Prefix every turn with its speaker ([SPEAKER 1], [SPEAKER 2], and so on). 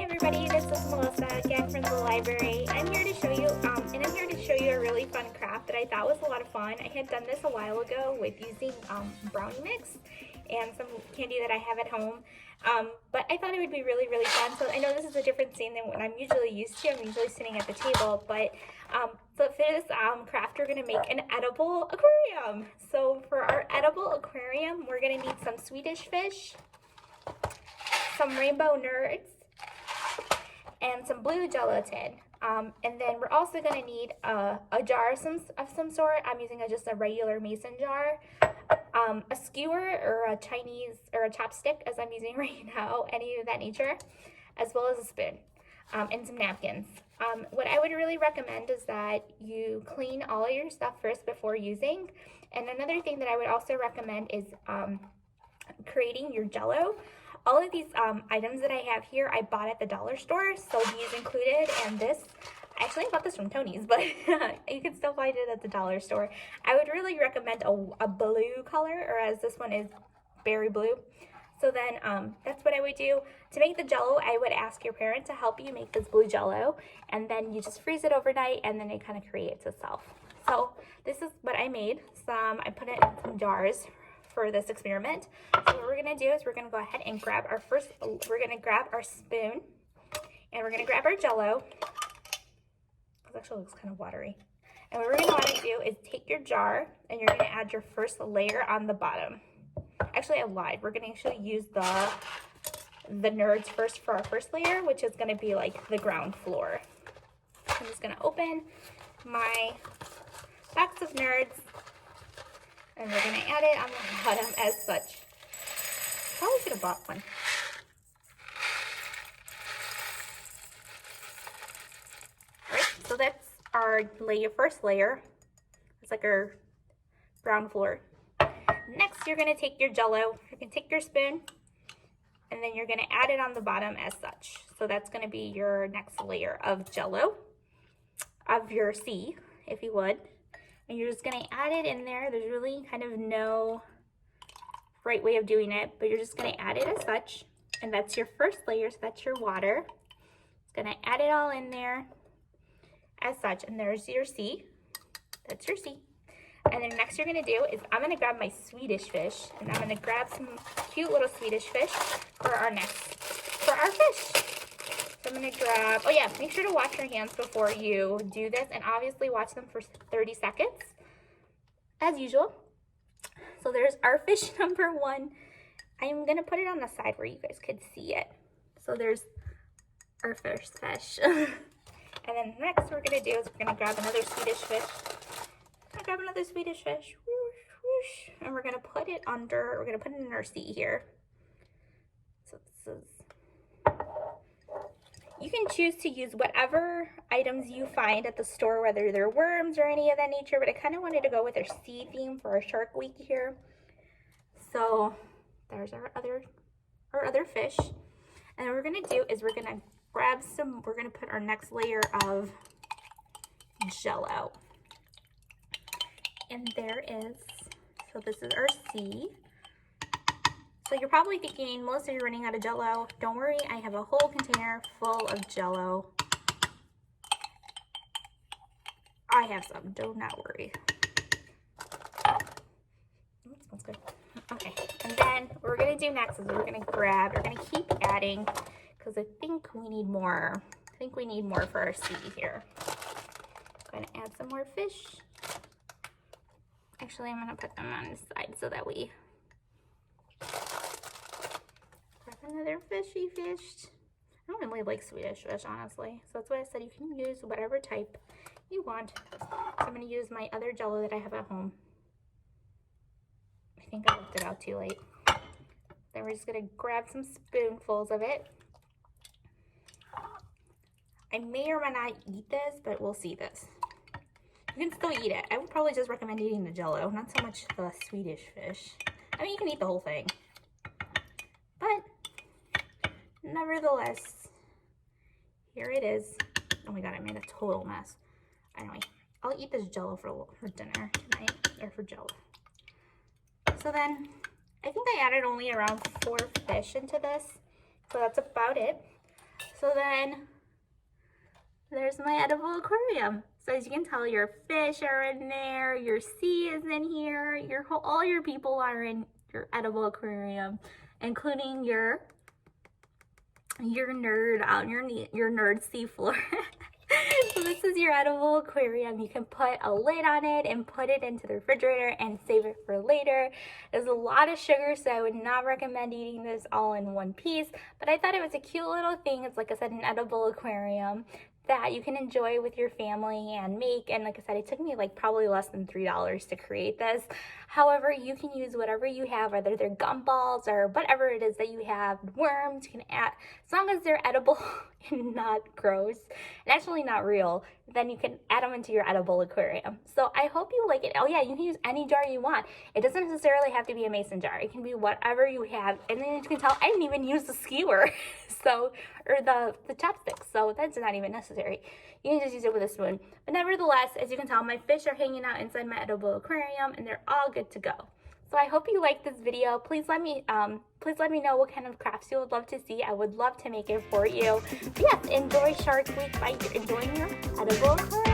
[SPEAKER 1] everybody, this is Melissa again from the library. I'm here to show you, a really fun craft that I thought was a lot of fun. I had done this a while ago with using brownie mix and some candy that I have at home. But I thought it would be really fun. So I know this is a different scene than what I'm usually used to. I'm usually sitting at the table, but so for this craft, we're gonna make an edible aquarium. So for our edible aquarium, we're gonna need some Swedish fish, some rainbow nerds, and some blue gelatin. And then we're also going to need a jar of some sort. I'm using just a regular mason jar, a skewer or a Chinese or a chopstick, as I'm using right now, any of that nature, as well as a spoon, and some napkins. What I would really recommend is that you clean all of your stuff first before using. And another thing that I would also recommend is creating your JELL-O. All of these items that I have here, I bought at the dollar store, so these included, and this, actually I bought this from Tony's, but you can still find it at the dollar store. I would really recommend a blue color, or as this one is, berry blue. So then that's what I would do. To make the JELL-O, I would ask your parent to help you make this blue JELL-O, and then you just freeze it overnight, and then it kind of creates itself. So this is what I made. I put it in some jars for this experiment. So what we're gonna do is we're gonna go ahead and grab our spoon, and we're gonna grab our JELL-O. This actually looks kind of watery. And what we're gonna wanna do is take your jar and you're gonna add your first layer on the bottom. Actually, I lied. We're gonna actually use the nerds first for our first layer, which is gonna be like the ground floor. I'm just gonna open my box of nerds, and we're going to add it on the bottom as such. Probably should have bought one. Alright, so that's our first layer. It's like our ground floor. Next, you're going to take your JELL-O, you can take your spoon, and then you're going to add it on the bottom as such. So that's going to be your next layer of JELL-O, of your C, if you would. And you're just going to add it in there. There's really kind of no right way of doing it, but you're just going to add it as such. And that's your first layer, so that's your water. It's going to add it all in there as such. And there's your C. That's your C. And then next you're going to do is I'm going to grab my Swedish fish, and I'm going to grab some cute little Swedish fish for our fish. So I'm going to grab, oh yeah, make sure to wash your hands before you do this, and obviously watch them for 30 seconds, as usual. So there's our fish number one. I'm going to put it on the side where you guys could see it. So there's our first fish. And then next we're going to do is we're going to grab another Swedish fish. Whoosh, whoosh, and we're going to put it in our sea here. So this is, you can choose to use whatever items you find at the store, whether they're worms or any of that nature, but I kind of wanted to go with our sea theme for our Shark Week here. So there's our other fish. And what we're gonna do is we're gonna put our next layer of JELL-O. And there is, so this is our sea. So you're probably thinking, Melissa, you're running out of JELL-O. Don't worry, I have a whole container full of JELL-O. I have some, do not worry. Smells good. Okay, and then what we're gonna do next is we're gonna keep adding, because I think we need more. For our sea here. I'm gonna add some more fish. Actually, I'm gonna put them on the side so that we another fishy fish. I don't really like Swedish fish, honestly. So that's why I said you can use whatever type you want. So I'm going to use my other JELL-O that I have at home. I think I left it out too late. Then we're just going to grab some spoonfuls of it. I may or may not eat this, but we'll see this. You can still eat it. I would probably just recommend eating the JELL-O, not so much the Swedish fish. I mean, you can eat the whole thing. But nevertheless, here it is. Oh my god, I made a total mess. Anyway, I'll eat this JELL-O for dinner tonight, or for JELL-O. So then, I think I added only around 4 fish into this, so that's about it. So then there's my edible aquarium. So as you can tell, your fish are in there, your sea is in here, all your people are in your edible aquarium, including your nerd out your nerd seafloor. So this is your edible aquarium. You can put a lid on it and put it into the refrigerator and save it for later. There's a lot of sugar, so I would not recommend eating this all in one piece, but I thought it was a cute little thing. It's, like I said, an edible aquarium that you can enjoy with your family and make. And like I said, it took me like probably less than $3 to create this. However, you can use whatever you have, whether they're gumballs or whatever it is that you have, worms, you can add, as long as they're edible and not gross and actually not real, then you can add them into your edible aquarium. So I hope you like it. Oh yeah, you can use any jar you want. It doesn't necessarily have to be a mason jar. It can be whatever you have. And then you can tell I didn't even use the skewer, so, or the chopsticks, so that's not even necessary. You can just use it with a spoon. But nevertheless, as you can tell, my fish are hanging out inside my edible aquarium and they're all good to go. So I hope you liked this video. Please let me know what kind of crafts you would love to see. I would love to make it for you. But yes, enjoy Shark Week by enjoying your edible aquarium.